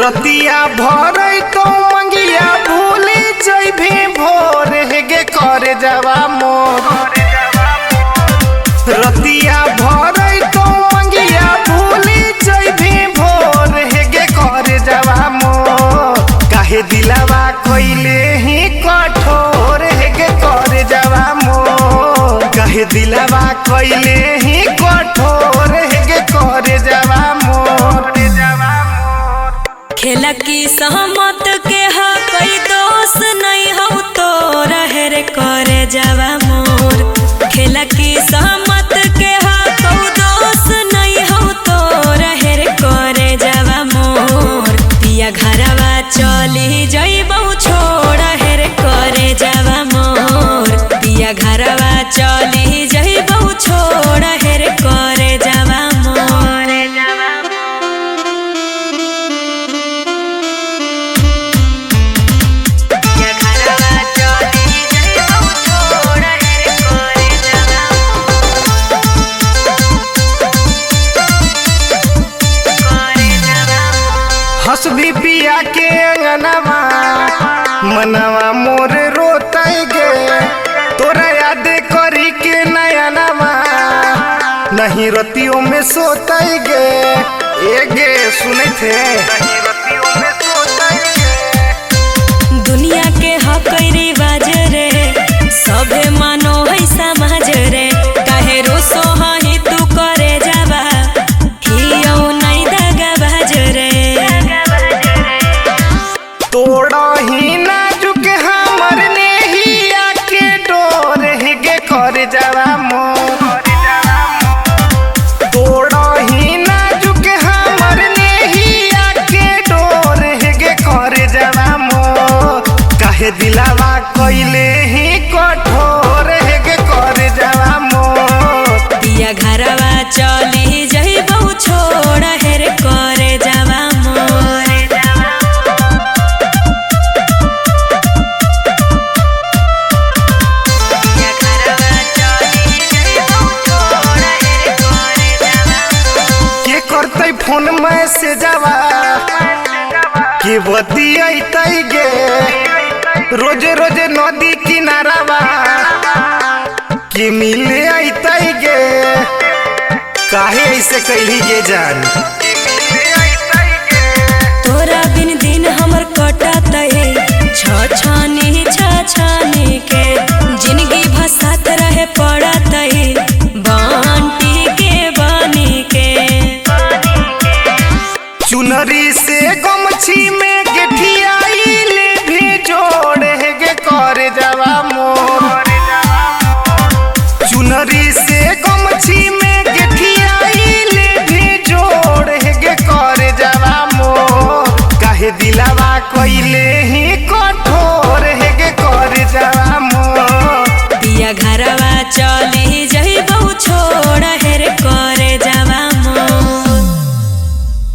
रतिया भर तो मंगिया भूली जइभी भोर हेगे कर जावा मोर। रतिया भर तो मंगिया भूली जइभी भोर हेगे कर जावा मोर। काहे दिलावा कइले ही कठोर हेगे कर जावा मोर। काहे दिलावा कइले ही कठोर हेगे कर जावा मोर। खेला की सहमत के हा कोई दोस्त नहीं हो तो रहे रे करे जावा मोर। खेला की सहमत के हा कोई दोस्त नहीं हो तो रहे रे करे जावा मोर। पिया घरवा चली जइबौ छोड़ रे करे जावा मोर। पिया घरवा चली जइबौ छोड़ रे करे जावा मोर। हंस भी पिया के अंगनवा मनवा मोर रोतई गे। तोरा याद करी के नयनवा नहीं रतियों में सोतई गे। ए गे सुने थे दुनिया के हकई रिवाज रे सभे मानो है समाज रे। काहे रोसो ही तू करे जावा हियो नहीं दगा बाज रे। तोड़ा ही नाजुक हमर नेहिया के डोर हेगे कर जावा मोर। तोड़ा ही नाजुक हमर नेहिया के डोर हेगे कर जावा मोर। काहे दिलावा कइले ही कठोर हेगे कर जावा मोर। पिया घरवा चली जइबौ छोड़ हेरे करे जावा मोर। फोन में से जावा के बतियाई गे। रोज रोज नदी किनारावा के मिले आई गे। काहे ऐसे कैली गे जान। तोरा बिन दिन हमर कटत छछनी छछनी के। जिंदगी भसात रहे पड़त बंटी के बनी के। चुनरी से गमछी में गेठियाइले भी जोड़ हेगे कर जावा मोर। चुनरी से गमछी में गेठियाइले भी जोड़ हेगे कर जावा मोर। काहे दिलावा कइले ही कठोर हेगे कर जावा मोर। पिया घरवा चली जइबौ छोड़ हेरे कर